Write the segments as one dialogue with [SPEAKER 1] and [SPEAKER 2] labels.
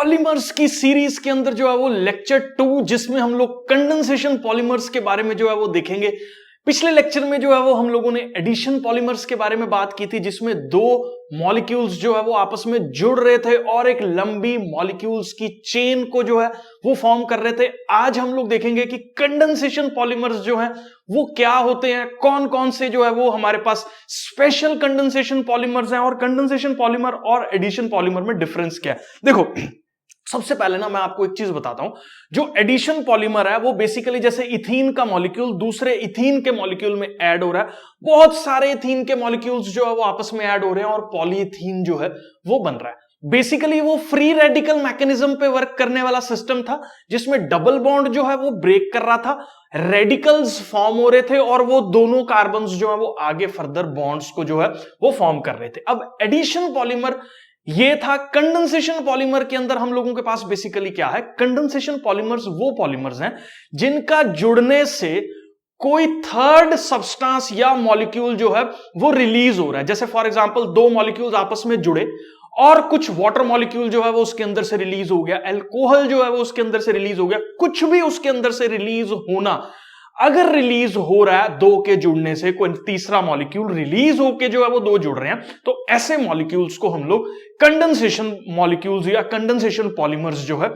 [SPEAKER 1] Polymers की series के अंदर जो है वो लेक्चर 2 जिसमें हम लोग कंडेंसेशन पॉलीमर्स के बारे में जो है वो देखेंगे। पिछले लेक्चर में जो है वो हम लोगों ने एडिशन पॉलीमर्स के बारे में बात की थी जिसमें दो मॉलिक्यूल्स जो है वो आपस में जुड़ रहे थे और एक लंबी मॉलिक्यूल्स की चेन को जो है वो फॉर्म कर रहे थे। आज हम लोग देखेंगे कि कंडेंसेशन पॉलीमर्स जो है वो क्या होते हैं, कौन कौन से जो है वो हमारे पास स्पेशल कंडेंसेशन पॉलीमर्स हैं और कंडेंसेशन पॉलीमर और एडिशन पॉलीमर में डिफरेंस क्या है। देखो सबसे पहले ना मैं आपको एक चीज बताता हूं, जो एडिशन पॉलीमर है वो बेसिकली जैसे इथीन का मॉलिक्यूल दूसरे इथीन के मॉलिक्यूल में ऐड हो रहा है, बहुत सारे इथीन के मॉलिक्यूल्स जो है वो आपस में ऐड हो रहे हैं और पॉलीइथीन जो है वो बन रहा है। बेसिकली वो फ्री रेडिकल मैकेनिज्म पे वर्क करने वाला सिस्टम था जिसमें डबल बॉन्ड जो है वो ब्रेक कर रहा था, रेडिकल्स फॉर्म हो रहे थे और वो दोनों कार्बन्स जो है वो आगे फर्दर बॉन्ड्स को जो है वो फॉर्म कर रहे थे। अब एडिशन पॉलीमर ये था। कंडेंसेशन पॉलीमर के अंदर हम लोगों के पास बेसिकली क्या है, कंडेंसेशन पॉलीमर्स वो पॉलीमर्स हैं जिनका जुड़ने से कोई थर्ड सब्सटेंस या मॉलिक्यूल जो है वो रिलीज हो रहा है। जैसे फॉर एग्जांपल दो मॉलिक्यूल्स आपस में जुड़े और कुछ वाटर मॉलिक्यूल जो है वो उसके अंदर से रिलीज हो गया, अल्कोहल जो है वो उसके अंदर से रिलीज हो गया, कुछ भी उसके अंदर से रिलीज होना, अगर रिलीज हो रहा है दो के जुड़ने से, कोई तीसरा मॉलिक्यूल रिलीज होके जो है वो दो जुड़ रहे हैं, तो ऐसे मॉलिक्यूल्स को हम लोग कंडेंसेशन मॉलिक्यूल्स या कंडेंसेशन पॉलीमर्स जो है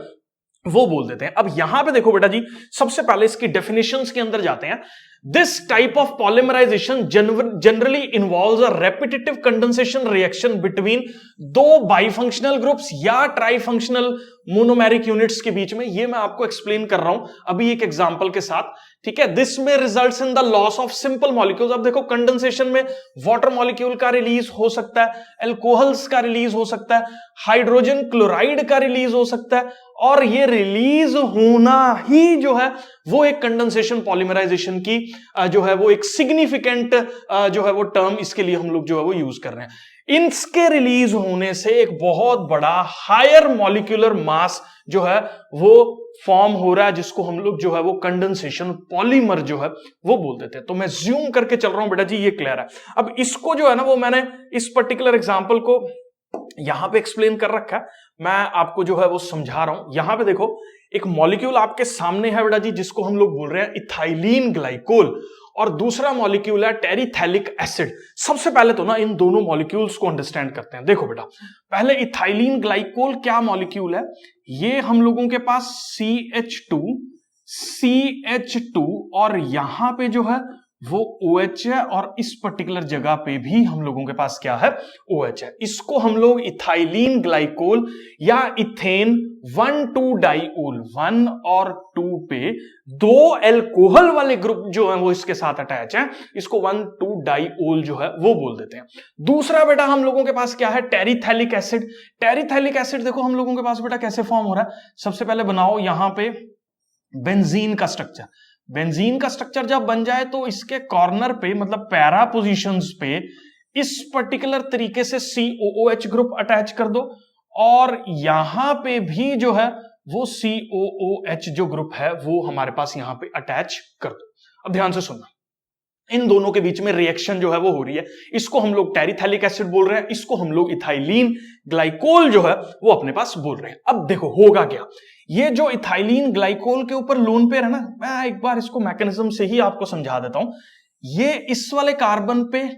[SPEAKER 1] वो बोल देते हैं। अब यहां पे देखो बेटा जी, सबसे पहले इसकी डेफिनेशंस के अंदर जाते हैं। This type of polymerization generally involves a repetitive condensation reaction between दो बाइफंक्शनल ग्रुप्स या ट्राइफंक्शनल मोनोमेरिक यूनिट्स के बीच में। ये मैं आपको एक्सप्लेन कर रहा हूं अभी एक एग्जांपल के साथ, ठीक है। दिस में results in the loss of simple molecules. अब देखो कंडेंसेशन में वाटर मॉलिक्यूल का रिलीज हो सकता है, अल्कोहल्स का रिलीज हो सकता है, हाइड्रोजन क्लोराइड का रिलीज हो सकता है, और ये रिलीज होना ही जो है वो एक कंडेंसेशन पॉलीमराइजेशन की जो है वो एक सिग्निफिकेंट जो है वो टर्म इसके लिए हम लोग जो है वो यूज कर रहे हैं। इनके रिलीज होने से एक बहुत बड़ा हायर मॉलिक्यूलर मास जो है वो फॉर्म हो रहा है जिसको हम लोग जो है वो कंडेंसेशन पॉलीमर जो है वो बोल देते हैं। तो मैं ज्यूम करके चल रहा हूं बेटा जी, ये क्लियर है। अब इसको जो है ना वो मैंने इस पर्टिकुलर एग्जांपल को यहां पे एक्सप्लेन कर रखा है, मैं आपको जो है वो समझा रहा हूं। यहां पे देखो एक मॉलिक्यूल आपके सामने है बेटा जी जिसको हम लोग बोल रहे हैं इथाइलिन ग्लाइकोल और दूसरा मॉलिक्यूल है टेरिथैलिक एसिड। सबसे पहले तो ना इन दोनों मॉलिक्यूल्स को अंडरस्टैंड करते हैं। देखो बेटा पहले इथाइलिन ग्लाइकोल क्या मॉलिक्यूल है, ये हम लोगों के पास CH2 और यहां पे जो है वो OH है और इस पर्टिकुलर जगह पे भी हम लोगों के पास क्या है, OH है। इसको हम लोग इथाइलिन ग्लाइकोल या इथेन 1,2-डाइओल 1 और 2 पे दो एल्कोहल वाले ग्रुप जो है वो इसके साथ अटैच है, इसको 1,2-डाइओल जो है वो बोल देते हैं। दूसरा बेटा हम लोगों के पास क्या है, टेरिथैलिक एसिड। टेरिथैलिक एसिड देखो हम लोगों के पास बेटा कैसे फॉर्म हो रहा है। सबसे पहले बनाओ यहां पे बेंजीन का स्ट्रक्चर। बेंजीन का स्ट्रक्चर जब बन जाए तो इसके कॉर्नर पे मतलब पैरा पोजीशंस पे इस पर्टिकुलर तरीके से COOH ग्रुप अटैच कर दो और यहां पे भी जो है वो COOH जो ग्रुप है वो हमारे पास यहां पे अटैच कर दो। अब ध्यान से सुनना, इन दोनों के बीच में रिएक्शन जो है वो हो रही है, इसको हम लोग टेरिथैलिक एसिड बोल रहे हैं, इसको हम लोग इथाइलिन ग्लाइकोल जो है वो अपने पास बोल रहे हैं। अब देखो होगा क्या, ये जो इथाइलिन ग्लाइकोल के ऊपर लोन पेयर है ना, मैं एक बार इसको मैकेनिज्म से ही आपको समझा देता हूं। ये इस वाले कार्बन पे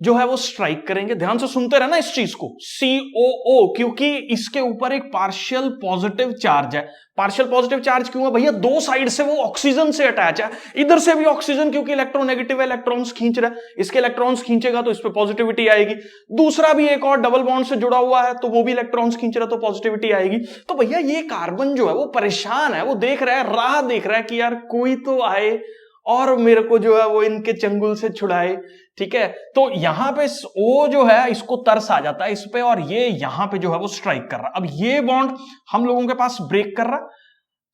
[SPEAKER 1] जो है वो स्ट्राइक करेंगे, ध्यान से सुनते रहना इस चीज को, COO, क्योंकि इसके ऊपर एक पार्शियल पॉजिटिव चार्ज है। पार्शियल पॉजिटिव चार्ज क्यों है भैया, दो साइड से वो ऑक्सीजन से अटैच है, इधर से भी ऑक्सीजन क्योंकि इलेक्ट्रोनेगेटिव है, इलेक्ट्रॉन्स खींच रहा है, इसके इलेक्ट्रॉन्स खींचेगा तो इस पे पॉजिटिविटी आएगी। दूसरा भी एक और डबल बॉन्ड से जुड़ा हुआ है तो वो भी इलेक्ट्रॉन्स खींच रहा है तो पॉजिटिविटी आएगी। तो भैया ये कार्बन जो है वो परेशान है, वो देख रहा है, राह देख रहा है कि यार कोई तो आए और मेरे को जो है वो इनके चंगुल से छुड़ाए, ठीक है। तो यहां पे O जो है इसको तरस आ जाता है इस पे और ये यहां पे जो है वो स्ट्राइक कर रहा है। अब ये बॉन्ड हम लोगों के पास ब्रेक कर रहा है,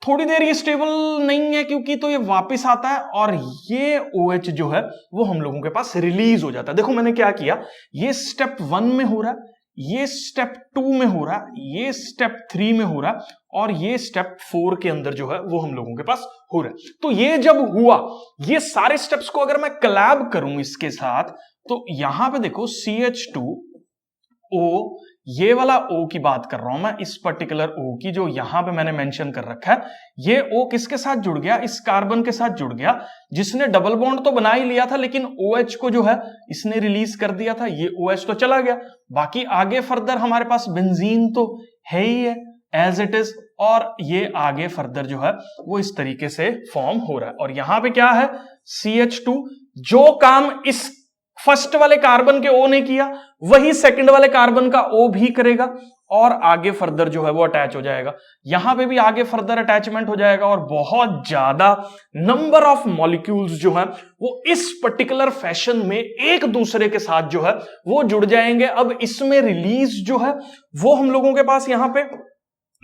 [SPEAKER 1] थोड़ी देर ये स्टेबल नहीं है क्योंकि तो ये वापस आता है और ये OH जो है वो हम लोगों के पास रिलीज हो जाता है। देखो मैंने क्या किया, ये स्टेप 1 में हो रहा है, ये स्टेप 2 में हो रहा है, ये स्टेप 3 में हो रहा है और ये स्टेप 4 के अंदर जो है वो हम लोगों के पास हो रहा है। तो ये जब हुआ, ये सारे स्टेप्स को अगर मैं कोलैब करूं इसके साथ, तो यहां पे देखो CH2O ये वाला O की बात कर रहा हूं मैं, इस पर्टिकुलर O की जो यहां पे मैंने मेंशन कर रखा है, ये O किसके साथ जुड़ गया, इस कार्बन के साथ जुड़ गया, जिसने डबल बॉन्ड तो बना ही लिया था लेकिन OH को जो है इसने रिलीज कर दिया था, ये OH तो चला गया। बाकी आगे फर्दर हमारे पास बेंजीन तो है ही है एज इट इज, और ये आगे फर्दर जो है वो इस तरीके से फॉर्म हो रहा है। और यहां पे क्या है, CH2, जो काम इस फर्स्ट वाले कार्बन के O ने किया वही सेकंड वाले कार्बन का O भी करेगा, और आगे फर्दर जो है वो अटैच हो जाएगा। यहां पे भी आगे फर्दर अटैचमेंट हो जाएगा, और बहुत ज्यादा नंबर ऑफ मॉलिक्यूल्स जो है वो इस पर्टिकुलर फैशन में एक दूसरे के साथ जो है वो जुड़ जाएंगे। अब इसमें रिलीज जो है वो हम लोगों के पास यहां पे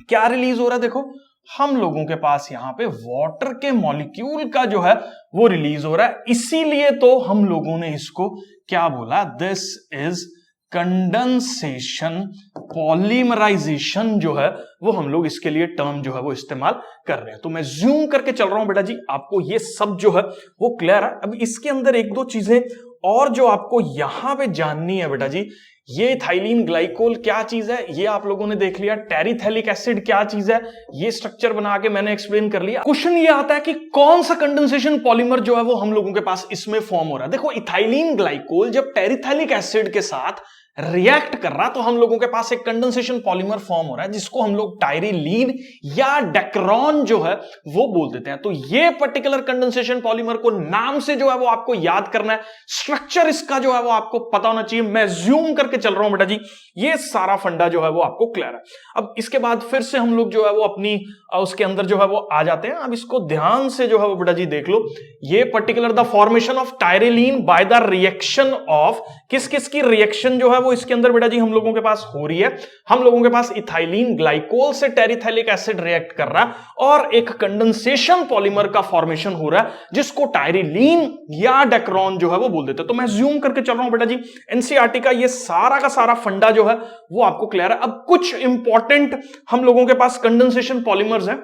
[SPEAKER 1] क्या रिलीज हो रहा है, देखो हम लोगों के पास यहां पे वाटर के मॉलिक्यूल का जो है वो रिलीज हो रहा है। इसीलिए तो हम लोगों ने इसको क्या बोला, दिस इज कंडेंसेशन पॉलीमराइजेशन जो है वो हम लोग इसके लिए टर्म जो है वो इस्तेमाल कर रहे हैं। तो मैं जूम करके चल रहा हूं बेटा जी, आपको ये सब जो है वो क्लियर है। अब इसके अंदर एक दो चीजें और जो आपको यहां पे जाननी है बेटा जी, ये इथाइलिन ग्लाइकोल क्या चीज है ये आप लोगों ने देख लिया, टेरिथैलिक एसिड क्या चीज है ये स्ट्रक्चर बना के मैंने एक्सप्लेन कर लिया। क्वेश्चन ये आता है कि कौन सा कंडेंसेशन पॉलीमर जो है वो हम लोगों के पास इसमें फॉर्म हो रहा है। देखो इथाइलिन ग्लाइकोल जब टेरिथैलिक एसिड के साथ रिएक्ट कर रहा तो हम लोगों के पास एक कंडेंसेशन पॉलीमर फॉर्म हो रहा है जिसको हम लोग टायरिलीन या डेक्रोन जो है वो बोल देते हैं। तो ये पर्टिकुलर कंडेंसेशन पॉलीमर को नाम से जो है वो आपको याद करना है, स्ट्रक्चर इसका जो है वो आपको पता होना चाहिए। मैं जूम करके चल रहा हूं बेटा जी, ये सारा फंडा जो है वो आपको क्लियर है। अब इसके बाद फिर से हम लोग जो है वो अपनी उसके अंदर जो है वो आ जाते हैं। अब इसको ध्यान से जो है वो बेटा जी देख लो, ये particular the formation of terylene by the reaction of किस किस की रिएक्शन जो है वो इसके अंदर बेटा जी हम लोगों के पास हो रही है। हम लोगों के पास इथाइलिन ग्लाइकोल से टेरिथैलिक एसिड रिएक्ट कर रहा है और एक कंडेंसेशन पॉलीमर का फॉर्मेशन हो रहा है जिसको टायरिलीन या डेक्रोन जो है वो बोल देते हैं। तो मैं जूम करके चल रहा हूं बेटा जी, एनसीईआरटी का ये सारा का सारा फंडा जो है वो आपको क्लियर है। अब कुछ इंपॉर्टेंट हम लोगों के पास कंडेंसेशन पॉलीमर्स है।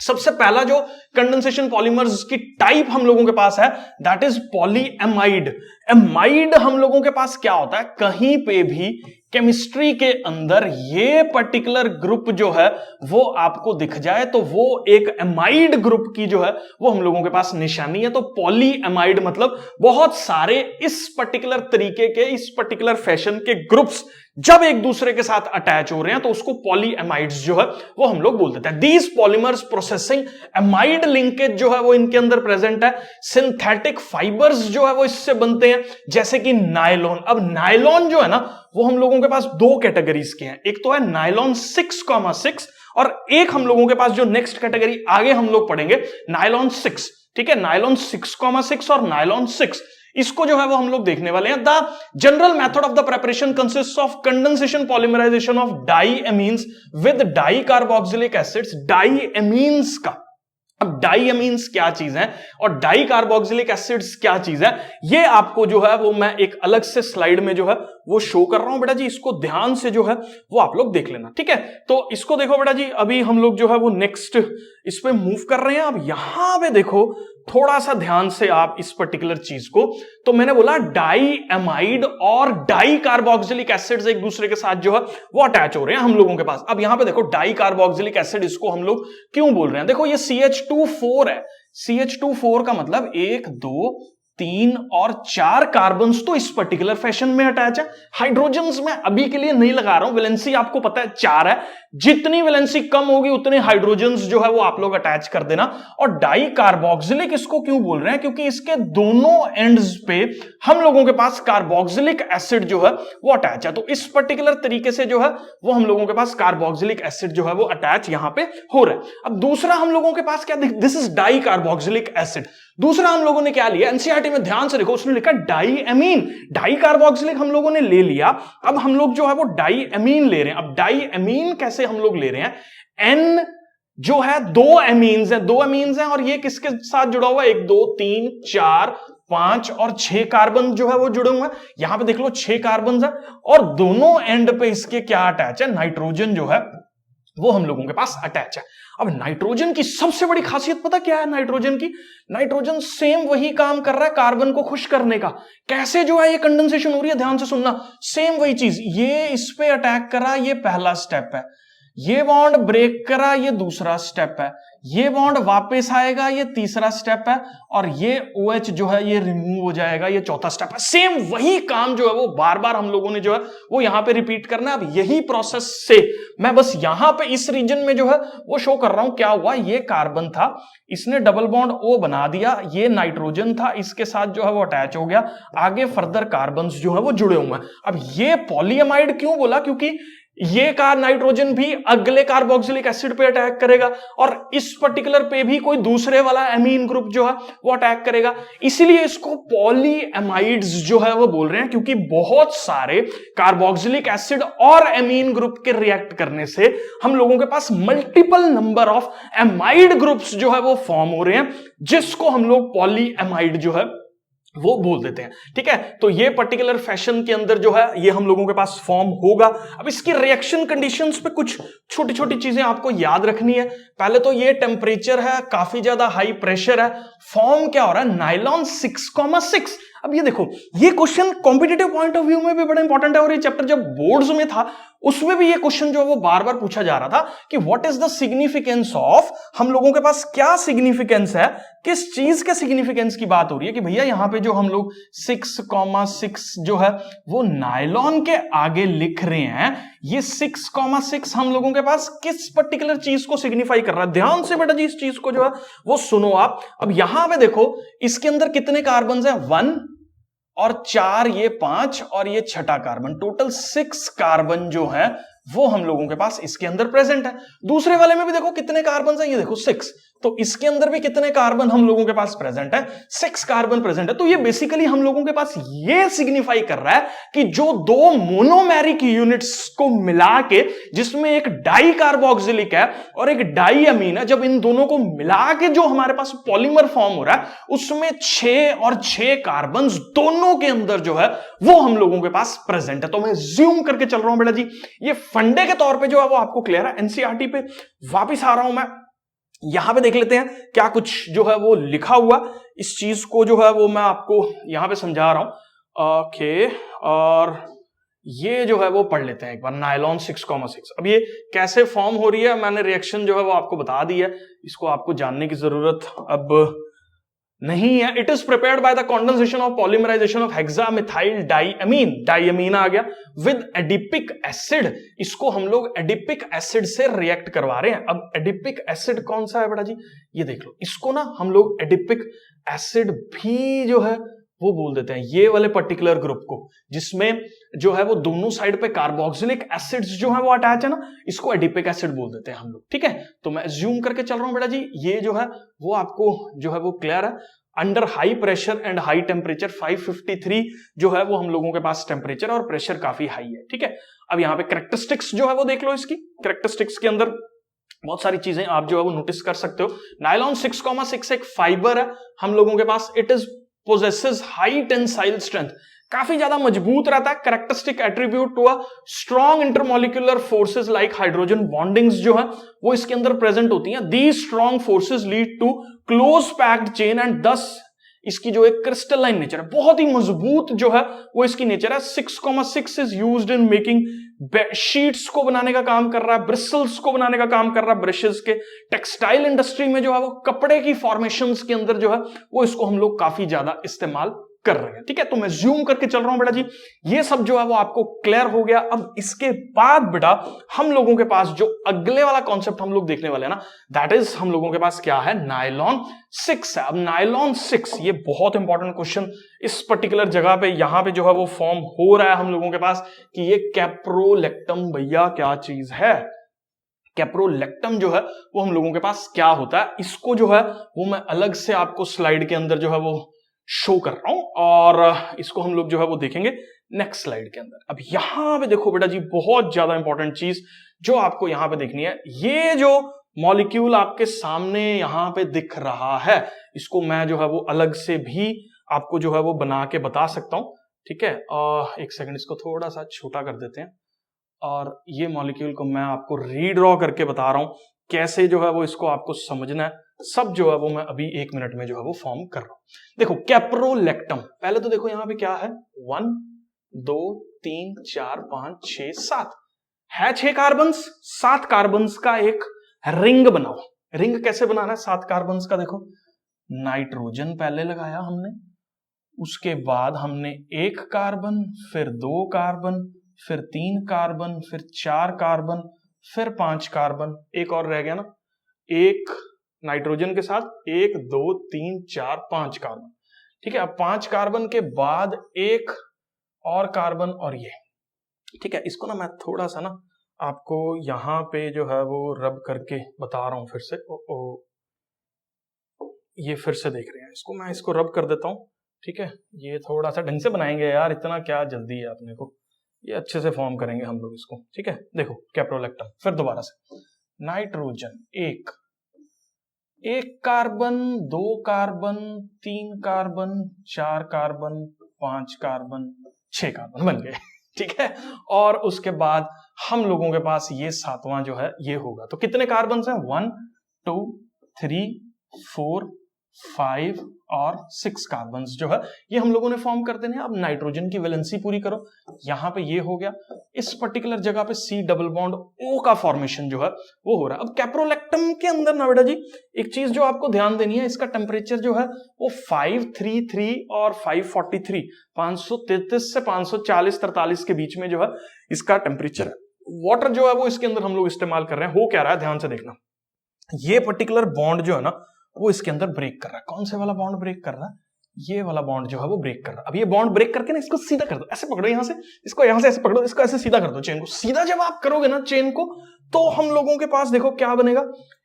[SPEAKER 1] सबसे पहला जो कंडेंसेशन पॉलीमर्स की टाइप हम लोगों के पास है दैट इज पॉलीएमाइड। एमाइड हम लोगों के पास क्या होता है, कहीं पे भी केमिस्ट्री के अंदर ये पर्टिकुलर ग्रुप जो है वो आपको दिख जाए तो वो एक एमाइड ग्रुप की जो है वो हम लोगों के पास निशानी है। तो पॉलीएमाइड मतलब बहुत सारे इस पर्टिकुलर तरीके के इस पर्टिकुलर फैशन के ग्रुप्स जब एक दूसरे के साथ अटैच हो रहे हैं तो उसको पॉलीएमाइड्स जो है वो हम लोग बोल देते हैं। These polymers processing amide linkage जो है वो इनके अंदर प्रेजेंट है। सिंथेटिक फाइबर्स जो है वो इससे बनते हैं जैसे कि नायलॉन। अब नायलॉन जो है ना वो हम लोगों के पास दो कैटेगरीज के हैं, एक तो है नायलॉन 6,6 और एक हम लोगों के पास जो नेक्स्ट कैटेगरी आगे हम लोग पढ़ेंगे नायलॉन 6, ठीक है, नायलॉन 6,6 और नायलॉन 6 इसको जो है वो हम लोग देखने वाले हैं। The general method of the preparation consist of condensation polymerization of diamines with dicarboxylic acids. Diamines का, अब डाईएमीन्स क्या चीज है और डाई कार्बोक्सिलिक एसिड्स क्या चीज है ये आपको जो है वो मैं एक अलग से स्लाइड में जो है वो शो कर रहा हूं बेटा जी, इसको ध्यान से जो है वो आप लोग देख लेना, ठीक है। तो इसको देखो बेटा जी, अभी हम लोग जो है वो नेक्स्ट इस पे मूव कर रहे हैं। अब यहां पे देखो थोड़ा सा ध्यान से आप इस पर्टिकुलर चीज को, तो मैंने बोला डाईएमाइड और डाई कार्बोक्सिलिक एसिड्स एक दूसरे के साथ जो है वो अटैच हो रहे हैं हम लोगों के पास। अब यहां पे देखो डाई कार्बोक्सिलिक एसिड इसको हम लोग क्यों बोल रहे हैं, देखो ये CH2 है, CH2 का मतलब 1 2 3 और 4 कार्बन्स तो इस पर्टिकुलर फैशन में अटैच है। हाइड्रोजन्स में अभी के लिए नहीं लगा रहा हूं, वैलेंसी आपको पता है 4 है, जितनी वैलेंसी कम होगी उतने हाइड्रोजन्स जो है वो आप लोग अटैच कर देना। और डाई कार्बोक्सिलिक इसको क्यों बोल रहे हैं, क्योंकि इसके दोनों एंड्स पे हम लोगों के पास कार्बोक्सिलिक एसिड जो है वो अटैच है। तो इस पर्टिकुलर तरीके से जो है वो हम लोगों के पास कार्बोक्सिलिक एसिड जो है वो अटैच यहां पे हो रहा है। अब दूसरा हम लोगों के पास क्या, this is di carboxylic acid. दूसरा हम लोगों ने क्या लिया, एनसीईआरटी में ध्यान से देखो उसने लिखा डाईएमीन। डाई कार्बोक्सिलिक हम लोगों ने ले लिया, अब हम लोग जो है वो डाईएमीन ले रहे हैं। अब डाईएमीन कैसे हम लोग ले रहे हैं, एन जो है दो एमीन्स हैं और ये किसके साथ जुड़ा हुआ है, 1 2 3 4 5 और 6 कार्बन जो है वो जुड़े हुए हैं। यहां पे देख लो 6 कार्बन है और दोनों एंड पे इसके क्या अटैच है, नाइट्रोजन जो है वो हम लोगों के पास अटैच है। अब नाइट्रोजन की सबसे बड़ी खासियत पता क्या है नाइट्रोजन की? नाइट्रोजन सेम वही काम कर रहा है कार्बन को खुश करने का। कैसे जो है ये कंडेंसेशन हो रही है, ध्यान से सुनना, सेम वही चीज, ये इस पे अटैक करा, ये पहला स्टेप है, ये बॉन्ड ब्रेक करा, ये दूसरा स्टेप है, ये बॉन्ड वापस आएगा, ये तीसरा स्टेप है, और ये OH जो है ये रिमूव हो जाएगा, ये चौथा स्टेप है। सेम वही काम जो है वो बार बार हम लोगों ने जो है वो यहां पे रिपीट करना है। अब यही प्रोसेस से मैं बस यहां पे इस रीजन में जो है वो शो कर रहा हूं क्या हुआ। ये कार्बन था, इसने डबल बॉन्ड O बना दिया, ये नाइट्रोजन था, इसके साथ जो है वो अटैच हो गया, आगे फर्दर कार्बन जो है वो जुड़े हुए हैं। अब ये पॉलीएमाइड क्यों बोला? क्योंकि ये नाइट्रोजन भी अगले कार्बोक्सिलिक एसिड पे अटैक करेगा और इस पर्टिकुलर पे भी कोई दूसरे वाला एमीन ग्रुप जो है वो अटैक करेगा, इसीलिए इसको पॉलीएमाइड्स जो है वो बोल रहे हैं, क्योंकि बहुत सारे कार्बोक्सिलिक एसिड और एमीन ग्रुप के रिएक्ट करने से हम लोगों के पास multiple number of amide groups जो है वो फॉर्म हो रहे हैं, जिसको हम लोग पॉलीएमाइड जो है वो बोल देते हैं। ठीक है, तो ये पर्टिकुलर फैशन के अंदर जो है ये हम लोगों के पास फॉर्म होगा। अब इसकी रिएक्शन कंडीशंस पे कुछ छोटी छोटी चीजें आपको याद रखनी है। पहले तो ये टेम्परेचर है, काफी ज्यादा हाई प्रेशर है, फॉर्म क्या हो रहा है, नाइलॉन 6,6। अब ये देखो, ये question competitive point of view में भी बड़ा इंपॉर्टेंट है, और ये चैप्टर जब बोर्ड्स में था उसमें भी ये क्वेश्चन जो है वो बार बार पूछा जा रहा था कि what is the significance of, हम लोगों के पास क्या सिग्निफिकेंस है, किस चीज के सिग्निफिकेंस की बात हो रही है कि भैया यहां पे जो हम लोग 6,6 जो है वो नायलॉन के आगे लिख रहे हैं, ये 6,6 हम लोगों के पास किस पर्टिकुलर चीज को सिग्निफाई कर रहा है। ध्यान से बेटा जी इस चीज को जो है वो सुनो आप। अब यहां पे देखो इसके अंदर कितने कार्बन है, 1 और 4, ये 5 और ये छठा कार्बन, टोटल 6 कार्बन जो है वो हम लोगों के पास इसके अंदर प्रेजेंट है। दूसरे वाले में भी देखो कितने कार्बन है, ये देखो 6, तो इसके अंदर भी कितने कार्बन हम लोगों के पास प्रेजेंट है, 6 कार्बन प्रेजेंट है। तो ये बेसिकली हम लोगों के पास ये सिग्निफाई कर रहा है कि जो दो मोनोमेरिक यूनिट्स को मिला के, जिसमें एक डाई कार्बोक्सिलिक है और एक डाई अमीन है, जब इन दोनों को मिला के जो हमारे पास पॉलीमर फॉर्म हो रहा है, उसमें 6 और 6 कार्बन दोनों के अंदर जो है वो हम लोगों के पास प्रेजेंट है। तो मैं ज्यूम करके चल रहा हूं बेटा जी, ये फंडे के तौर पे जो है वो आपको क्लियर है। एनसीईआरटी पे वापिस आ रहा हूं मैं, यहां पे देख लेते हैं क्या कुछ जो है वो लिखा हुआ, इस चीज को जो है वो मैं आपको यहां पे समझा रहा हूं। ओके, और ये जो है वो पढ़ लेते हैं एक बार, नायलॉन 6,6। अब ये कैसे फॉर्म हो रही है, मैंने रिएक्शन जो है वो आपको बता दी है, इसको आपको जानने की जरूरत अब नहीं है। It is prepared by the condensation of polymerization of hexamethyl diamine, diamine आ गया, विद एडिपिक एसिड। इसको हम लोग एडिपिक एसिड से रिएक्ट करवा रहे हैं। अब एडिपिक एसिड कौन सा है बेटा जी, ये देख लो, इसको ना हम लोग एडिपिक एसिड भी जो है वो बोल देते हैं, ये वाले पर्टिकुलर ग्रुप को जिसमें जो है वो दोनों साइड पे कार्बोक्सिलिक एसिड्स जो है वो अटैच है ना, इसको एडिपिक एसिड बोल देते हैं हम लोग। ठीक है, तो मैं अज्यूम करके चल रहा हूं बेटा जी, ये जो है वो आपको जो है वो क्लियर है। Under high pressure and high temperature 553 जो है वो हम लोगों के पास टेम्परेचर और प्रेशर काफी हाई है। ठीक है, अब यहाँ पे कैरेक्टरिस्टिक्स जो है वो देख लो, इसकी कैरेक्टरिस्टिक्स के अंदर बहुत सारी चीजें आप जो है वो नोटिस कर सकते हो। नायलॉन 6,6 एक फाइबर है हम लोगों के पास, it is possesses high tensile strength, काफी ज्यादा मजबूत रहता है। Characteristic attribute to a strong intermolecular forces like hydrogen bondings जो है वो इसके अंदर प्रेजेंट होती हैं। These strong forces lead to close packed chain and thus इसकी जो एक क्रिस्टलाइन नेचर है, बहुत ही मजबूत जो है वो इसकी नेचर है। 6,6 is used in making sheets को बनाने का काम कर रहा है, ब्रिसल्स को बनाने का काम कर रहा है, ब्रशेस के। टेक्सटाइल इंडस्ट्री में जो है वो कपड़े की फॉर्मेशंस के अंदर जो है वो इसको हम लोग काफी ज्यादा इस्तेमाल कर रहे हैं। ठीक है, तो मैं जूम करके चल रहा हूं बेटा जी, ये सब जो है वो आपको क्लियर हो गया। अब इसके बाद बेटा हम लोगों के पास जो अगले वाला कॉन्सेप्ट हम लोग देखने वाले हैं ना, दैट इज हम लोगों के पास क्या है, नायलॉन 6 है। अब नायलॉन 6 ये बहुत इंपॉर्टेंट क्वेश्चन इस पर्टिकुलर जगह पे यहां पे जो है वो फॉर्म हो रहा है हम लोगों के पास कि ये कैप्रोलेक्टम भैया क्या चीज है। कैप्रोलेक्टम जो है वो हम लोगों के पास क्या होता है, इसको जो है वो मैं अलग से आपको स्लाइड के अंदर जो है वो शो कर रहा हूं और इसको हम लोग जो है वो देखेंगे नेक्स्ट स्लाइड के अंदर। अब यहां पे देखो बेटा जी, बहुत ज्यादा इंपॉर्टेंट चीज जो आपको यहां पे देखनी है, ये जो मॉलिक्यूल आपके सामने यहां पे दिख रहा है, इसको मैं जो है वो अलग से भी आपको जो है वो बना के बता सकता हूं। ठीक है, एक सेकंड, इसको थोड़ा सा छोटा कर देते हैं। और ये मॉलिक्यूल को मैं आपको रीड्रॉ करके बता रहा हूं कैसे जो है वो इसको आपको समझना है, सब जो है वो मैं अभी 1 मिनट में जो है वो फॉर्म कर रहा हूं। देखो कैप्रोलेक्टम, पहले तो देखो यहां पे क्या है, 1 2 3 4 5 6 7 है, 6 कार्बन्स, 7 कार्बन्स का एक रिंग बनाओ। रिंग कैसे बनाना है 7 कार्बन्स का, देखो नाइट्रोजन पहले लगाया हमने, उसके बाद हमने 1 कार्बन, फिर 2 कार्बन, फिर 3 कार्बन, फिर 4 कार्बन, फिर 5 कार्बन, एक और रह गया ना, एक नाइट्रोजन के साथ 1 2 3 4 5 कार्बन, ठीक है। अब 5 कार्बन के बाद एक और कार्बन और ये, ठीक है। इसको ना मैं थोड़ा सा ना आपको यहां पे जो है वो रब करके बता रहा हूं फिर से। ये फिर से देख रहे हैं इसको, मैं इसको रब कर देता हूं, ठीक है। ये थोड़ा सा ढंग से बनाएंगे यार, इतना क्या जल्दी है अपने को, ये अच्छे से फॉर्म करेंगे हम लोग इसको, ठीक है। देखो कैप्रोलेक्टम, फिर दोबारा से nitrogen 1 carbon, 2 carbon, 3 carbon, 4 carbon, 5 carbon, 6 carbon बन गए, ठीक है। और उसके बाद हम लोगों के पास ये 7वां जो है ये होगा, तो कितने कार्बन हैं, 1 2 3 4 5 और 6 कार्बन्स जो है ये हम लोगों ने फॉर्म कर देने हैं। अब नाइट्रोजन की वैलेंसी पूरी करो, यहां पे ये हो गया, इस पर्टिकुलर जगह पे C डबल बॉन्ड O का फॉर्मेशन जो है वो हो रहा है। अब कैप्रोलेक्टम के अंदर ना बेटा जी एक चीज जो आपको ध्यान देनी है, इसका टेम्परेचर जो है वो 533 और 543, 533 से 540-43 के बीच में जो है इसका टेम्परेचर है। वाटर जो है वो इसके अंदर हम लोग इस्तेमाल कर रहे हैं, हो क्या रहा है ध्यान से देखना, ये पर्टिकुलर बॉन्ड जो है ना वो इसके अंदर ब्रेक कर रहा है। कौन से वाला बॉन्ड ब्रेक कर रहा है, ये वाला बॉन्ड जो है वो ब्रेक कर रहा है। अब ये बॉन्ड ब्रेक करके ना इसको सीधा कर दो, ऐसे पकड़ो यहां से, इसको यहां से ऐसे पकड़ो, इसको ऐसे सीधा कर दो चेन को। सीधा जब आप करोगे ना चेन को, तो हम लोगों के पास देखो क्या बनेगा,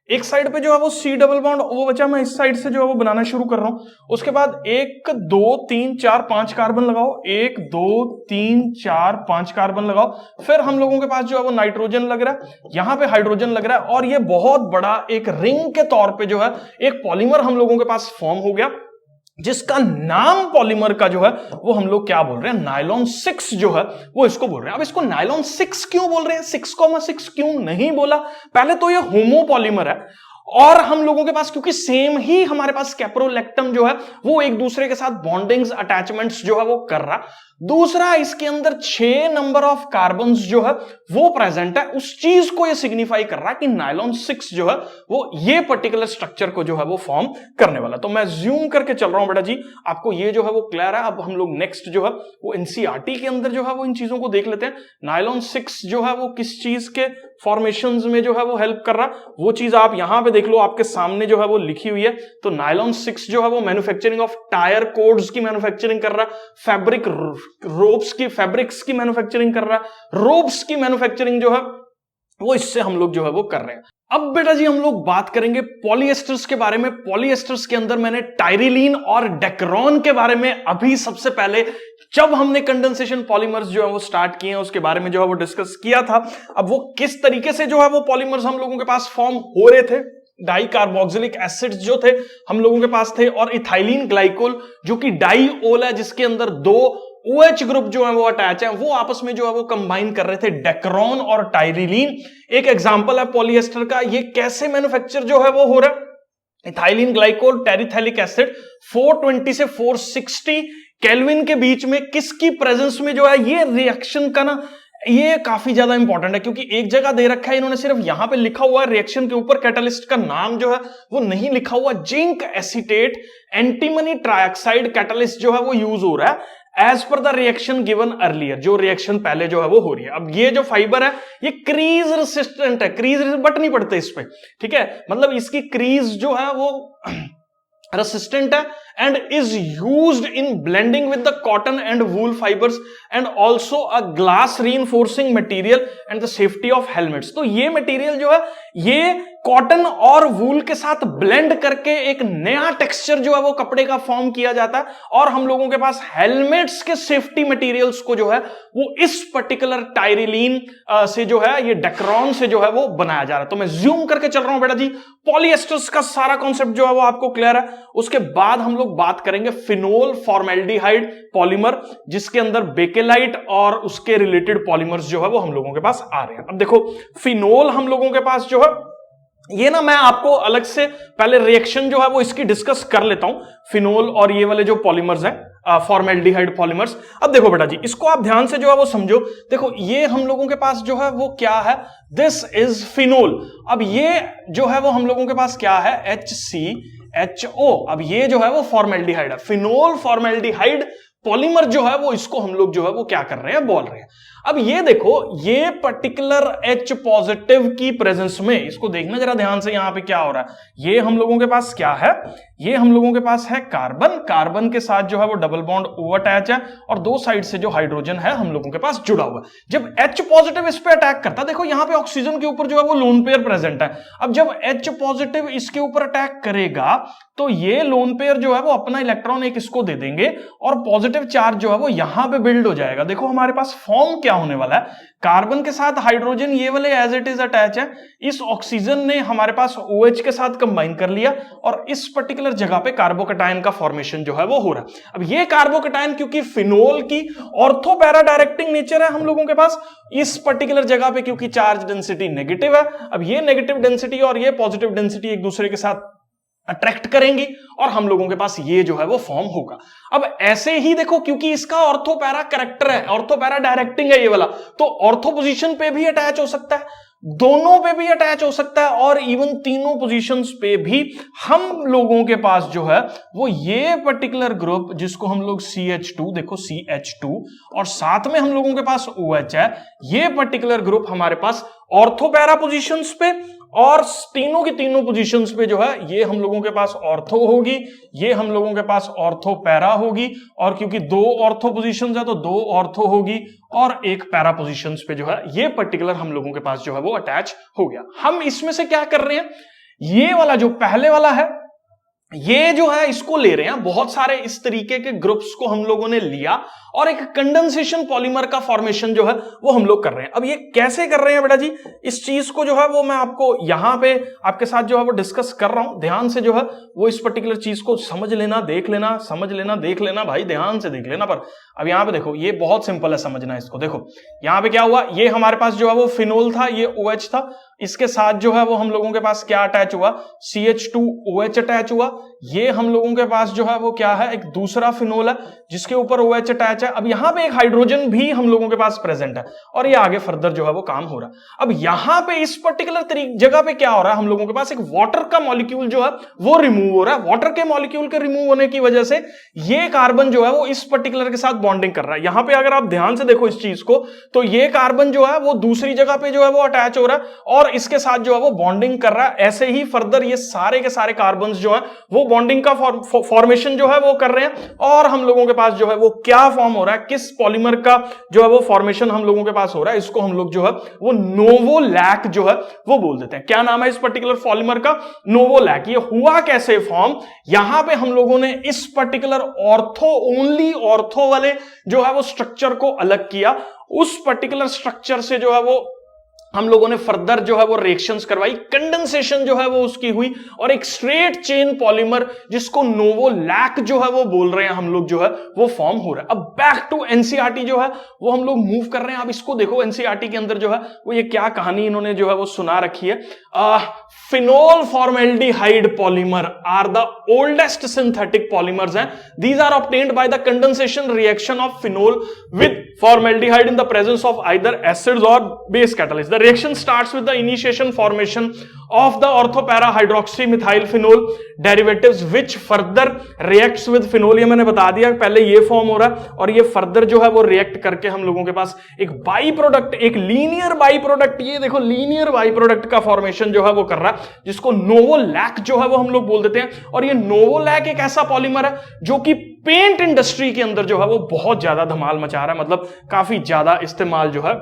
[SPEAKER 1] एक साइड पे जो है वो C डबल बॉन्ड वो बचा, मैं इस साइड से जो है वो बनाना शुरू कर रहा हूं। उसके बाद 1 2 3 4 5 कार्बन लगाओ, 1 2 3 4 5 कार्बन लगाओ, फिर हम लोगों के पास जो है वो नाइट्रोजन लग रहा है, यहां पे हाइड्रोजन लग रहा है, और ये बहुत बड़ा एक रिंग के तौर पे जो है एक पॉलीमर हम लोगों के पास फॉर्म हो गया, जिसका नाम पॉलीमर का जो है वो हम लोग क्या बोल रहे हैं, नायलॉन 6 जो है वो इसको बोल रहे हैं। अब इसको नायलॉन 6 क्यों बोल रहे हैं, 6,6 क्यों नहीं बोला, पहले तो ये होमोपॉलीमर है, और हम लोगों के पास क्योंकि सेम ही हमारे पास कैप्रोलेक्टम जो है वो एक दूसरे के साथ बॉन्डिंग्स अटैचमेंट्स जो है वो कर रहा। दूसरा, इसके अंदर 6 नंबर ऑफ कार्बन्स जो है वो प्रेजेंट है, उस चीज को ये सिग्निफाई कर रहा है कि नायलॉन 6 जो है वो ये पर्टिकुलर स्ट्रक्चर को जो है वो फॉर्म करने वाला। तो मैं ज्यूम करके चल रहा हूं बेटा जी, आपको ये जो है वो क्लियर है। अब हम लोग नेक्स्ट जो है वो एनसीईआरटी के अंदर जो है वो इन चीजों को देख लेते हैं। नायलॉन 6 जो है वो किस चीज के फॉर्मेशंस में जो है वो हेल्प कर रहा, वो चीज आप यहां पे देख लो, आपके सामने जो है वो लिखी हुई है। तो नायलॉन 6 जो है वो मैन्युफैक्चरिंग ऑफ टायर कोड्स की मैन्युफैक्चरिंग कर रहा, फैब्रिक रोप्स की फैब्रिक्स की मैन्युफैक्चरिंग कर रहा, रोप्स की मैन्युफैक्चरिंग जो है वो इससे हम लोग जो है वो कर रहे हैं। अब बेटा जी हम लोग बात करेंगे पॉलीएस्टर्स के बारे में। पॉलीएस्टर्स के अंदर मैंने टायरिलीन और डेक्रोन के बारे में अभी सबसे पहले जब हमने कंडेंसेशन पॉलीमर्स जो है वो स्टार्ट किए हैं उसके बारे में जो है वो डिस्कस किया था। अब वो किस तरीके से जो है वो पॉलीमर्स हम लोगों के पास फॉर्म हो रहे थे, डाई कार्बोक्सिलिक एसिड्स जो थे हम लोगों के पास थे, और इथाइलिन ग्लाइकोल जो कि डाईओल है जिसके अंदर 2 OH ग्रुप जो है वो अटैच है, वो आपस में जो है वो कंबाइन कर रहे थे, डेक्रोन और टायरिलीन। एक एग्जांपल है पॉलीएस्टर का, ये कैसे मैन्युफैक्चर जो है वो हो रहा है। इथाइलिन ग्लाइकोल टेरिथैलिक एसिड 420 से 460 केल्विन के बीच में किसकी प्रेजेंस में जो है ये रिएक्शन का ना ये काफी ज्यादा इंपॉर्टेंट है, क्योंकि एक जगह दे रखा है इन्होंने, सिर्फ यहां पे लिखा हुआ है रिएक्शन के ऊपर, कैटलिस्ट का नाम जो है वो नहीं लिखा हुआ। Zinc acetate antimony trioxide catalyst जो है वो यूज हो रहा है as per the reaction given earlier, जो रिएक्शन पहले जो है वो हो रही है। अब ये जो फाइबर है ये क्रीज रेसिस्टेंट है, क्रीज बट नहीं पड़ते इस पे, ठीक है, मतलब इसकी क्रीज जो है वो रेसिस्टेंट है and is used in blending with the cotton and wool fibers and also a glass reinforcing material and the safety of helmets। तो ये मटेरियल जो है ये कॉटन और वूल के साथ ब्लेंड करके एक नया टेक्सचर जो है वो कपड़े का फॉर्म किया जाता है और हम लोगों के पास हेलमेट्स के सेफ्टी मटेरियल्स को जो है वो इस पर्टिकुलर टायरिलीन से जो है ये डेक्रॉन से जो है वो बनाया जा रहा है। तो मैं ज्यूम करके चल रहा हूं बेटा जी, पॉलिएस्टर्स का सारा कॉन्सेप्ट जो है वो आपको क्लियर है। उसके बाद हम लोग बात करेंगे फिनोल फॉर्मेल्डिहाइड पॉलीमर, जिसके अंदर बेकेलाइट और उसके रिलेटेड पॉलीमर्स जो है वो हम लोगों के पास आ रहे हैं। अब देखो फिनोल हम लोगों के पास जो है ये ना, मैं आपको अलग से पहले रिएक्शन जो है वो इसकी डिस्कस कर लेता हूं, फिनोल और ये वाले जो पॉलीमर्स हैं फॉर्मेल्डिहाइड पॉलीमर्स। अब देखो बेटा जी, इसको आप ध्यान से जो है वो समझो। देखो ये हम लोगों के पास जो है वो क्या है, दिस इज फिनोल। अब ये जो है वो हम लोगों के पास क्या है, HCHO। अब ये जो है वो फॉर्मेल्डिहाइड है, फिनोल फॉर्मेल्डिहाइड पॉलीमर जो है वो, इसको हम लोग जो है वो क्या कर रहे हैं, बोल रहे हैं। अब ये देखो, ये पर्टिकुलर H पॉजिटिव की प्रेजेंस में, इसको देखना जरा ध्यान से, यहां पे क्या हो रहा है। ये हम लोगों के पास क्या है, ये हम लोगों के पास है कार्बन, कार्बन के साथ जो है वो डबल बॉन्ड O अटैच है और दो साइड से जो हाइड्रोजन है हम लोगों के पास जुड़ा हुआ है। जब H पॉजिटिव इस पे अटैक करता है, देखो यहां पे ऑक्सीजन के ऊपर जो है वो लोन पेयर प्रेजेंट है। अब जब H पॉजिटिव इसके ऊपर अटैक करेगा तो ये लोन पेयर जो है वो अपना इलेक्ट्रॉन एक इसको दे देंगे और पॉजिटिव चार्ज जो है वो यहां पे बिल्ड हो जाएगा। देखो हमारे पास फॉर्म क्या होने वाला है, कार्बन के साथ हाइड्रोजन ये वाले एज इट इज अटैच है, इस ऑक्सीजन ने हमारे पास OH के साथ कंबाइन कर लिया और इस पर्टिकुलर जगह पे कार्बोकैटायन का फॉर्मेशन जो है वो हो रहा है। अब ये कार्बोकैटायन क्योंकि फिनोल की ऑर्थो पैरा डायरेक्टिंग नेचर है हम लोगों के पास, इस पर्टिकुलर जगह पे क्योंकि चार्ज डेंसिटी नेगेटिव है, अब ये नेगेटिव डेंसिटी और ये पॉजिटिव डेंसिटी एक दूसरे के साथ अट्रैक्ट करेंगी और हम लोगों के पास ये जो है वो फॉर्म होगा। अब ऐसे ही देखो, क्योंकि इसका ऑर्थो पैरा कैरेक्टर है, ऑर्थो पैरा डायरेक्टिंग है ये वाला, तो ऑर्थो पोजीशन पे भी अटैच हो सकता है, दोनों पे भी अटैच हो सकता है और इवन तीनों पोजीशंस पे भी हम लोगों के पास जो है वो ये पर्टिकुलर ग्रुप, जिसको हम लोग CH2, देखो CH2 और साथ में हम लोगों के पास OH है, ये पर्टिकुलर ग्रुप हमारे पास ऑर्थो पैरा पोजीशंस पे और तीनों की तीनों पोजीशंस पे जो है ये हम लोगों के पास ऑर्थो होगी, ये हम लोगों के पास ऑर्थो पैरा होगी और क्योंकि दो ऑर्थो पोजीशंस है तो दो ऑर्थो होगी और एक पैरा पोजीशंस पे जो है ये पर्टिकुलर हम लोगों के पास जो है वो अटैच हो गया। हम इसमें से क्या कर रहे हैं, ये वाला जो पहले वाला है ये जो है इसको ले रहे हैं, बहुत सारे इस तरीके के ग्रुप्स को हम लोगों ने लिया और एक कंडेंसेशन पॉलीमर का फॉर्मेशन जो है वो हम लोग कर रहे हैं। अब ये कैसे कर रहे हैं बेटा जी, इस चीज को जो है वो मैं आपको यहां पे आपके साथ जो है वो डिस्कस कर रहा हूं, ध्यान से जो है वो इस पर्टिकुलर चीज को समझ लेना, देख लेना, समझ लेना, देख लेना भाई, ध्यान से देख लेना। पर अब यहां पे देखो, ये बहुत सिंपल है समझना इसको। देखो यहां पे क्या हुआ, ये हमारे पास जो है वो फिनोल था, ये OH था, इसके साथ जो है वो हम लोगों के पास क्या अटैच हुआ, CH2OH अटैच हुआ। ये हम लोगों के पास जो है वो क्या है, एक दूसरा फिनोल है जिसके ऊपर OH अटैच है। अब यहां पे एक हाइड्रोजन भी हम लोगों के पास प्रेजेंट है और ये आगे फर्दर जो है वो काम हो रहा है। अब यहां पे इस पर्टिकुलर जगह पे क्या हो रहा है, हम लोगों के पास एक वाटर का मॉलिक्यूल जो है वो रिमूव हो रहा है। वाटर के मॉलिक्यूल के रिमूव होने की वजह से ये कार्बन जो है वो इस पर्टिकुलर के साथ बॉन्डिंग कर रहा है। यहां पे अगर आप ध्यान से देखो इस चीज को, तो ये कार्बन जो है वो दूसरी जगह पे जो है वो अटैच हो रहा है और इसके साथ जो है वो बॉन्डिंग कर रहा है। ऐसे ही फर्दर ये सारे के सारे कार्बन जो है वो बॉन्डिंग का फॉर्मेशन जो है वो कर रहे हैं और हम लोगों के पास जो है वो क्या फॉर्म हो रहा है, किस पॉलीमर का जो है वो फॉर्मेशन हम लोगों के पास हो रहा है, इसको हम लोग जो है वो नोवोलैक जो है वो बोल देते हैं। क्या नाम है इस पर्टिकुलर पॉलीमर का, नोवोलैक। ये हुआ कैसे फॉर्म, यहां पे हम लोगों ने इस पर्टिकुलर ऑर्थो, ओनली ऑर्थो वाले जो है वो स्ट्रक्चर को अलग किया, उस पर्टिकुलर स्ट्रक्चर से जो है वो हम लोगों ने फर्दर जो है वो रिएक्शंस करवाई, कंडेंसेशन जो है वो उसकी हुई और एक स्ट्रेट चेन पॉलीमर जिसको नोवोलैक जो है वो बोल रहे हैं हम लोग जो है वो फॉर्म हो रहा है। अब बैक टू एनसीईआरटी जो है वो हम लोग मूव कर रहे हैं। अब इसको देखो, एनसीईआरटी के अंदर जो है वो ये क्या कहानी इन्होंने जो है वो सुना रखी है। Phenol formaldehyde polymer are the oldest synthetic polymers हैं। These are obtained by the condensation reaction of phenol with formaldehyde in the presence of either acids or base catalyst. The reaction starts with the initiation formation of the orthopara hydroxymethyl phenol derivatives which further reacts with phenol. ये मैंने बता दिया, पहले ये form हो रहा है और ये फर्दर जो है वो रिएक्ट करके हम लोगों के पास एक बाई प्रोडक्ट, एक लीनियर बाई प्रोडक्ट, ये देखो लीनियर बाई प्रोडक्ट का फॉर्मेशन जो है वो कर रहा है, जिसको नोवोलैक जो है वो हम लोग बोल देते हैं। और ये नोवोलैक एक ऐसा पॉलीमर है जो कि पेंट इंडस्ट्री के अंदर जो है वो बहुत ज्यादा धमाल मचा रहा है, मतलब काफी ज्यादा इस्तेमाल जो है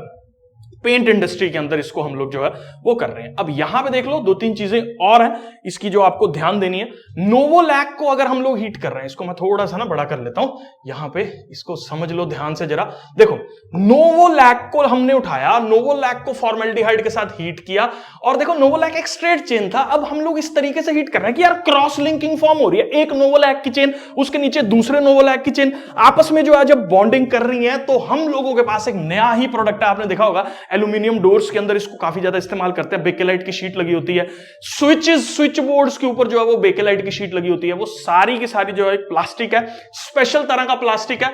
[SPEAKER 1] पेंट इंडस्ट्री के अंदर इसको हम लोग जो है वो कर रहे हैं। अब यहां पे देख लो 2-3 चीजें और हैं इसकी जो आपको ध्यान देनी है। नोवोलैक को अगर हम लोग हीट कर रहे हैं, इसको मैं थोड़ा सा ना बड़ा कर लेता हूं, यहां पे इसको समझ लो ध्यान से जरा। देखो नोवोलैक को हमने उठाया, नोवोलैक को फॉर्मेल्डिहाइड के साथ हीट किया, और देखो नोवोलैक एक स्ट्रेट चेन था, अब हम लोग इस तरीके से हीट कर रहे हैं कि यार क्रॉस लिंकिंग फॉर्म हो रही है। एक नोवोलैक की चेन, उसके नीचे दूसरे नोवोलैक की चेन आपस में जो है जब बॉन्डिंग कर रही है, तो हम लोगों के पास एक नया ही प्रोडक्ट है। आपने देखा होगा एल्यूमिनियम डोर्स के अंदर इसको काफी ज्यादा इस्तेमाल करते हैं, बेकेलाइट की शीट लगी होती है, स्विच बोर्ड्स के ऊपर जो है वो बेकेलाइट की शीट लगी होती है। वो सारी की सारी जो है प्लास्टिक है, स्पेशल तरह का प्लास्टिक है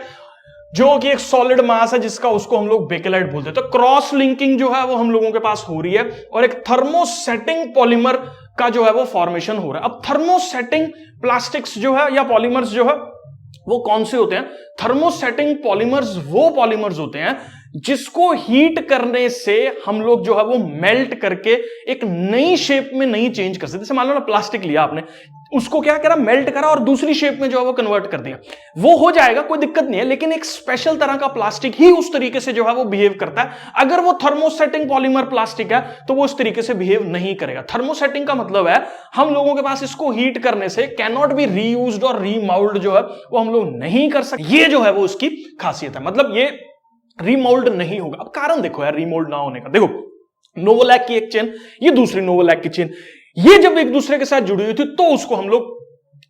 [SPEAKER 1] जो कि एक सॉलिड मास है जिसका, उसको हम लोग बेकेलाइट बोलते हैं। तो क्रॉस लिंकिंग जो है वो हम लोगों के पास हो रही है और एक थर्मोसेटिंग पॉलीमर का जो है वो फॉर्मेशन हो रहा है। अब थर्मोसेटिंग प्लास्टिक्स जो है या पॉलीमर्स जो है वो कौन से होते हैं? थर्मोसेटिंग पॉलीमर्स वो पॉलीमर्स होते हैं जिसको हीट करने से हम लोग जो है वो मेल्ट करके एक नई शेप में नहीं चेंज कर सकते। जैसे मान लो ना प्लास्टिक लिया आपने, उसको क्या करा, मेल्ट करा और दूसरी शेप में जो है वो कन्वर्ट कर दिया, वो हो जाएगा, कोई दिक्कत नहीं है। लेकिन एक स्पेशल तरह का प्लास्टिक ही उस तरीके से जो है वो बिहेव करता है। अगर वो थर्मोसेटिंग पॉलीमर प्लास्टिक है तो वो उस तरीके से बिहेव नहीं करेगा। थर्मोसेटिंग का मतलब है हम लोगों के पास इसको हीट करने से कैन नॉट बी रीयूज्ड और रीमाउल्ड जो है वो हम लोग नहीं कर सकते। ये जो है वो उसकी खासियत है, मतलब ये रीमोल्ड नहीं होगा। अब कारण देखो यार रीमोल्ड ना होने का, देखो नोवोलैक की एक चेन, ये दूसरी नोवोलैक की चेन, ये जब एक दूसरे के साथ जुड़ी हुई थी तो उसको हम लोग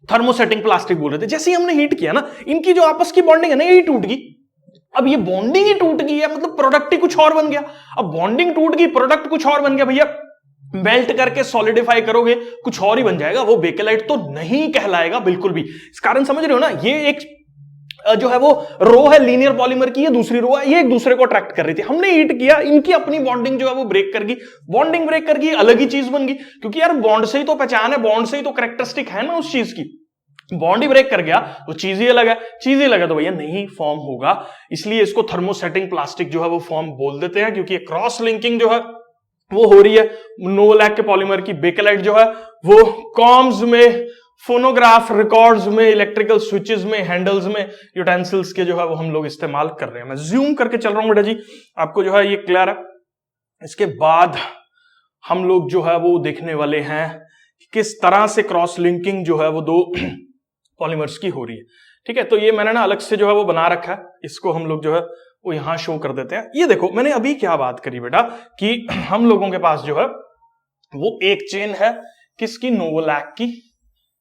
[SPEAKER 1] थर्मोसेटिंग प्लास्टिक बोल रहे थे। जैसे ही हमने हीट किया ना, इनकी जो आपस की बॉन्डिंग है ना ये टूट गई। अब ये बॉन्डिंग ही टूट गई है, मतलब प्रोडक्ट ही कुछ और बन गया। अब बॉन्डिंग टूट गई, प्रोडक्ट कुछ और बन गया। भैया मेल्ट करके सॉलिडिफाई करोगे कुछ और ही बन जाएगा, वो बेकेलाइट तो नहीं कहलाएगा बिल्कुल भी। इस कारण समझ रहे हो ना, ये एक जो है वो रो है लीनियर पॉलीमर की, ये दूसरी रो है, ये एक दूसरे को अट्रैक्ट कर रही थी। हमने हीट किया, इनकी अपनी बॉन्डिंग जो है वो ब्रेक कर गई, बॉन्डिंग ब्रेक कर गई, अलग ही चीज बन गई। क्योंकि यार बॉन्ड से ही तो पहचान है, बॉन्ड से ही तो कैरेक्टरिस्टिक है ना उस चीज की। बॉन्ड ही ब्रेक कर गया तो चीज ही अलग है, चीज ही अलग है तो भैया नहीं फॉर्म होगा। इसलिए इसको थर्मोसेटिंग प्लास्टिक जो है वो फॉर्म बोल देते हैं, क्योंकि क्रॉस लिंकिंग जो है वो हो रही है नोवोलैक के पॉलीमर की। बेकेलाइट जो है वो कॉम्स में, फोनोग्राफ रिकॉर्ड्स में, इलेक्ट्रिकल स्विचेस में, हैंडल्स में, यूटेंसिल्स के जो है वो हम लोग इस्तेमाल कर रहे हैं। मैं जूम करके चल रहा हूं बेटा जी, आपको जो है ये क्लियर है। इसके बाद हम लोग जो है वो देखने वाले हैं किस तरह से क्रॉस लिंकिंग जो है वो दो पॉलीमर्स की हो रही है। ठीक है, तो ये मैंने ना अलग से जो है वो बना रखा है, इसको हम लोग जो है वो यहां शो कर देते हैं। ये देखो मैंने अभी क्या बात करी बेटा कि हम लोगों के पास जो है वो एक चेन है किसकी, नोवोलैक की,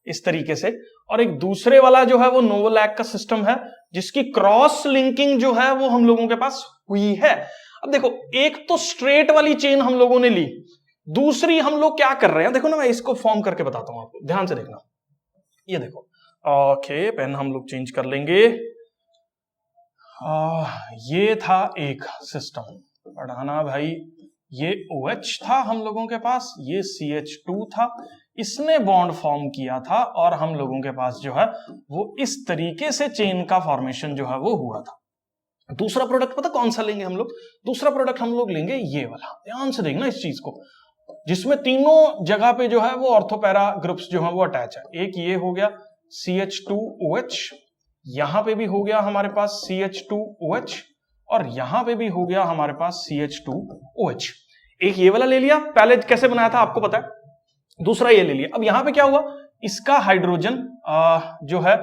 [SPEAKER 1] इस तरीके से, और एक दूसरे वाला जो है वो नोवोलैक का सिस्टम है जिसकी क्रॉस लिंकिंग जो है वो हम लोगों के पास हुई है। अब देखो एक तो स्ट्रेट वाली चेन हम लोगों ने ली, दूसरी हम लोग क्या कर रहे हैं, देखो ना मैं इसको फॉर्म करके बताता हूं आपको, ध्यान से देखना। ये देखो, ओके पेन हम लोग चेंज कर लेंगे। ये था एक सिस्टम, पढ़ाना भाई, ये OH था हम लोगों के पास, ये CH2 था, इसने बॉन्ड फॉर्म किया था और हम लोगों के पास जो है वो इस तरीके से चेन का फॉर्मेशन जो है वो हुआ था। दूसरा प्रोडक्ट पता कौन सा लेंगे हम लोग? दूसरा प्रोडक्ट हम लोग लेंगे ये वाला, ध्यान से देखना इस चीज को, जिसमें तीनों जगह पे जो है वो ऑर्थोपैरा ग्रुप्स जो है वो अटैच है। एक ये हो गया CH2OH, यहां पे भी हो गया हमारे पास CH2OH, और यहां पे भी हो गया हमारे पास CH2OH। एक ये वाला ले लिया, पहले कैसे बनाया था आपको पता है, दूसरा ये ले लिया। अब यहां पे क्या हुआ, इसका हाइड्रोजन जो है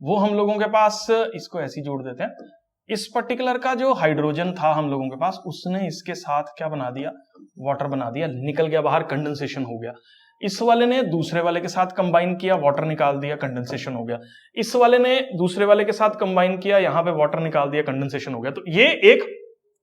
[SPEAKER 1] वो हम लोगों के पास, इसको ऐसे ही जोड़ देते हैं, इस पर्टिकुलर का जो हाइड्रोजन था हम लोगों के पास, उसने इसके साथ क्या बना दिया, वाटर बना दिया, निकल गया बाहर, कंडेंसेशन हो गया। इस वाले ने दूसरे वाले के साथ कंबाइन किया, वाटर निकाल दिया, कंडेंसेशन हो गया। इस वाले ने दूसरे वाले के साथ कंबाइन किया, यहां पे वाटर निकाल दिया, कंडेंसेशन हो गया। तो ये एक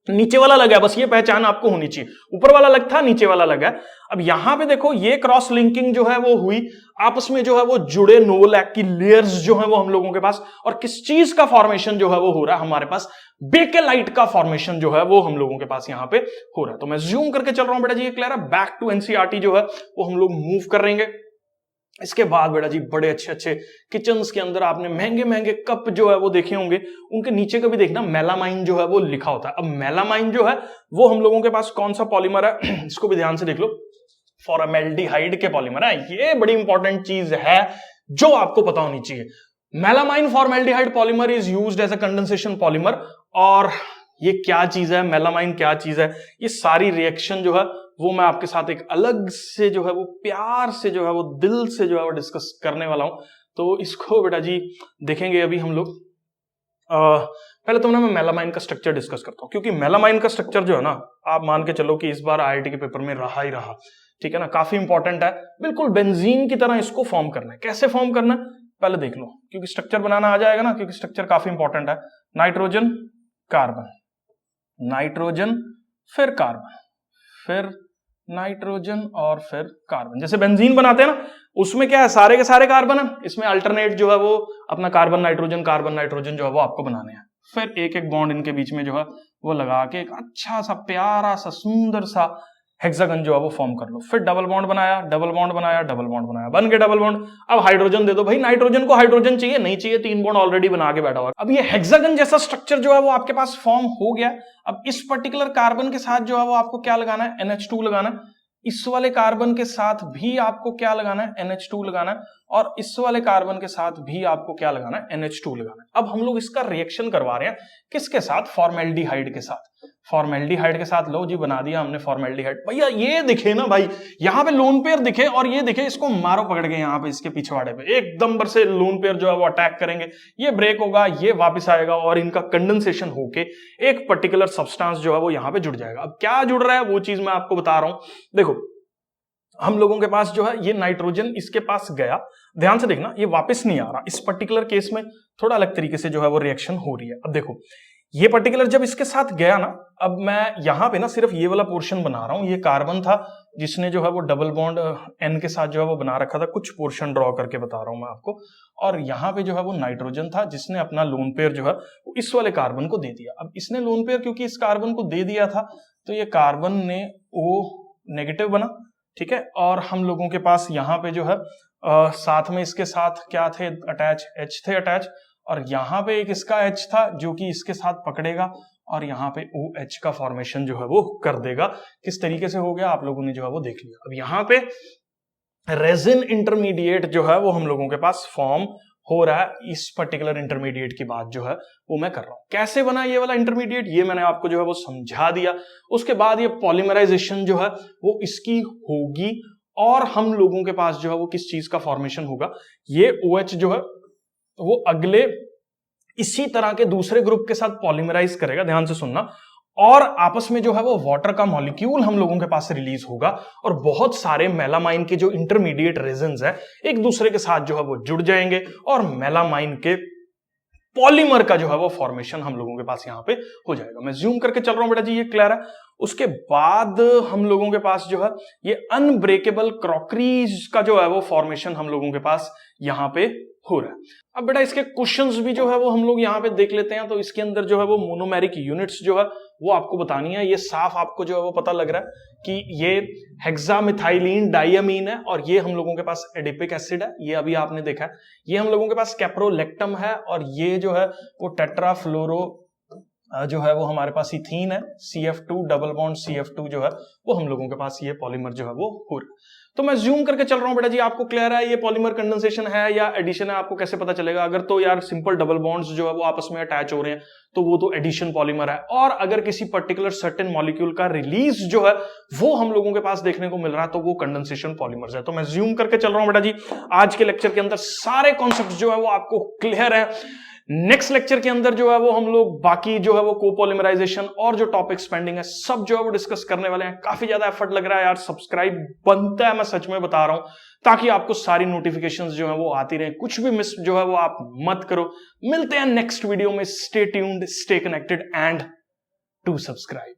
[SPEAKER 1] नीचे वाला लगा, बस ये पहचान आपको होनी चाहिए, ऊपर वाला अलग था, नीचे वाला लगा। अब यहां पे देखो ये क्रॉस लिंकिंग जो है वो हुई, आपस में जो है वो जुड़े नोवोलैक की लेयर्स जो है वो हम लोगों के पास, और किस चीज का फॉर्मेशन जो है वो हो रहा है हमारे पास, बेकेलाइट का फॉर्मेशन जो है वो हम लोगों के पास यहां पे हो रहा है। तो मैं जूम करके चल रहा हूं बेटा जी, ये क्लियर है। बैक टू एनसीईआरटी जो है वो हम लोग मूव कर रहेंगे। इसके बाद बेटा जी बड़े अच्छे अच्छे किचन्स के अंदर आपने महंगे महंगे कप जो है वो देखे होंगे, उनके नीचे का भी देखना मेलामाइन जो है वो लिखा होता है। अब मेलामाइन जो है वो हम लोगों के पास कौन सा पॉलीमर है, इसको भी ध्यान से देख लो, फॉर्मेल्डिहाइड के पॉलीमर है। ये बड़ी इंपॉर्टेंट चीज है जो आपको पता होनी चाहिए। Melamine formaldehyde polymer is used as a condensation polymer, और ये क्या चीज है, मेलामाइन क्या चीज है, ये सारी रिएक्शन जो है वो मैं आपके साथ एक अलग से जो है वो प्यार से जो है वो दिल से जो है वो डिस्कस करने वाला हूं। तो इसको बेटा जी देखेंगे अभी हम लोग। पहले तो मैं मेलामाइन का स्ट्रक्चर डिस्कस करता हूं, क्योंकि मेलामाइन का स्ट्रक्चर जो है ना, आप मान के चलो कि इस बार आईआईटी के पेपर में रहा ही रहा, ठीक है ना, काफी इंपॉर्टेंट है। बिल्कुल बेंजीन की तरह इसको फॉर्म करना है। कैसे फॉर्म करना है पहले देख लो, क्योंकि स्ट्रक्चर बनाना आ जाएगा ना, क्योंकि स्ट्रक्चर काफी इंपॉर्टेंट है। नाइट्रोजन कार्बन, नाइट्रोजन फिर कार्बन, फिर नाइट्रोजन और फिर कार्बन। जैसे बेंजीन बनाते हैं ना, उसमें क्या है, सारे के सारे कार्बन है, इसमें अल्टरनेट जो है वो अपना कार्बन नाइट्रोजन जो है वो आपको बनाने हैं। फिर एक एक बॉन्ड इनके बीच में जो है वो लगा के एक अच्छा सा प्यारा सा सुंदर सा हेक्सागन जो है वो फॉर्म कर लो। फिर डबल बॉन्ड बनाया, डबल बॉन्ड बनाया, डबल बॉन्ड बनाया, बन गए डबल बॉन्ड। अब हाइड्रोजन दे दो भाई, नाइट्रोजन को हाइड्रोजन चाहिए नहीं चाहिए, 3 बॉन्ड ऑलरेडी बना के बैठा हुआ। अब ये हेक्सागन जैसा स्ट्रक्चर जो है वो आपके पास फॉर्म हो गया। अब इस पर्टिकुलर कार्बन के साथ जो है वो आपको क्या लगाना है, NH2 लगाना है। इस वाले कार्बन के साथ भी आपको क्या लगाना है, NH2 लगाना है। और इस वाले कार्बन के साथ भी आपको क्या लगाना है, NH2 लगाना है। अब हम लोग इसका रिएक्शन करवा रहे हैं किसके साथ, फॉर्मेल्डिहाइड के साथ। फॉर्मेल्डिहाइड के साथ लो जी, बना दिया हमने फॉर्मेल्डिहाइड। भैया ये दिखे ना भाई, यहां पे लोन पेयर दिखे और ये दिखे, इसको मारो पकड़ के यहां पे इसके पिछवाड़े पे एकदम पर से लोन पेयर जो है वो अटैक करेंगे, ये ब्रेक होगा, ये वापस आएगा और इनका कंडेंसेशन होके एक पर्टिकुलर सब्सटेंस जो है वो यहां पे जुड़ जाएगा। अब क्या जुड़ रहा है वो चीज मैं आपको बता रहा हूं। देखो हम लोगों के पास जो है ये नाइट्रोजन इसके पास गया, ध्यान से देखना, ये वापस नहीं आ रहा। इस पर्टिकुलर केस में थोड़ा अलग तरीके से जो है वो रिएक्शन हो रही है। अब देखो ये पर्टिकुलर जब इसके साथ गया ना, अब मैं यहां पे ना सिर्फ ये वाला पोर्शन बना रहा हूं। ये कार्बन था जिसने जो है वो डबल बॉन्ड N के साथ जो है वो बना रखा था, कुछ पोर्शन ड्रॉ करके बता रहा हूं मैं आपको। और यहाँ पे जो है वो नाइट्रोजन था जिसने अपना लोन पेयर जो है वो इस वाले कार्बन को दे दिया। अब इसने लोन पेयर क्योंकि इस कार्बन को दे दिया था, तो ये कार्बन ने O नेगेटिव बना, ठीक है। और हम लोगों के पास यहाँ पे जो है साथ में इसके साथ क्या थे अटैच, H थे अटैच। और यहाँ पे एक इसका H था जो कि इसके साथ पकड़ेगा और यहाँ पे OH का फॉर्मेशन जो है वो कर देगा। किस तरीके से हो गया आप लोगों ने जो है वो देख लिया। अब यहाँ पे रेजिन इंटरमीडिएट जो है वो हम लोगों के पास फॉर्म हो रहा है। इस पर्टिकुलर इंटरमीडिएट की बात जो है वो मैं कर रहा हूं। कैसे बना ये वाला इंटरमीडिएट, ये मैंने आपको जो है वो समझा दिया। उसके बाद ये पॉलीमराइजेशन जो है वो इसकी होगी और हम लोगों के पास जो है वो किस चीज का फॉर्मेशन होगा, ये OH जो है वो अगले इसी तरह के दूसरे ग्रुप के साथ पॉलीमराइज करेगा, ध्यान से सुनना, और आपस में जो है वो वाटर का मॉलिक्यूल हम लोगों के पास रिलीज होगा और बहुत सारे मेलामाइन के जो इंटरमीडिएट रेजन्स है एक दूसरे के साथ जो है वो जुड़ जाएंगे और मेलामाइन के पॉलीमर का जो है वो फॉर्मेशन हम लोगों के पास यहां पे हो जाएगा। मैं जूम करके चल रहा हूं बेटा जी, ये क्लियर है। उसके बाद हम लोगों के पास जो है ये अनब्रेकेबल क्रॉकरीज का जो है वो फॉर्मेशन हम लोगों के पास यहां पे हो रहा है। अब बेटा इसके क्वेश्चंस भी जो है वो हम लोग यहाँ पे देख लेते हैं। तो इसके अंदर जो है वो मोनोमेरिक यूनिट्स जो है वो आपको बतानी है। ये साफ आपको जो है वो पता लग रहा है कि ये हेक्सामिथाइलिन डाइअमीन है और ये हम लोगों के पास एडिपिक एसिड है, ये अभी आपने देखा है। ये हम लोगों के पास कैप्रोलेक्टम है और ये जो है वो टेट्राफ्लोरो जो है वो हमारे पास इथीन है, CF2 डबल बॉन्ड CF2 जो है वो हम लोगों के पास ये पॉलीमर जो है वो हो रहा है। तो मैं जूम करके चल रहा हूं बेटा जी, आपको क्लियर है ये पॉलीमर कंडेंसेशन है या एडिशन है, आपको कैसे पता चलेगा? अगर तो यार सिंपल डबल बॉन्ड्स जो है वो आपस में अटैच हो रहे हैं तो वो तो एडिशन पॉलीमर है, और अगर किसी पर्टिकुलर सर्टेन मॉलिक्यूल का रिलीज जो है वो हम लोगों के पास देखने को मिल रहा है तो वो कंडेंसेशन पॉलीमर्स है। तो मैं जूम करके चल रहा हूं बेटा जी, आज के लेक्चर के अंदर सारे कॉन्सेप्ट जो है वो आपको क्लियर है। नेक्स्ट लेक्चर के अंदर जो है वो हम लोग बाकी जो है वो कोपॉलीमराइजेशन और जो टॉपिक्स पेंडिंग है सब जो है वो डिस्कस करने वाले हैं। काफी ज्यादा एफर्ट लग रहा है यार, सब्सक्राइब बनता है, मैं सच में बता रहा हूं, ताकि आपको सारी नोटिफिकेशंस जो है वो आती रहे, कुछ भी मिस जो है वो आप मत करो। मिलते हैं नेक्स्ट वीडियो में, stay tuned, stay connected and to subscribe.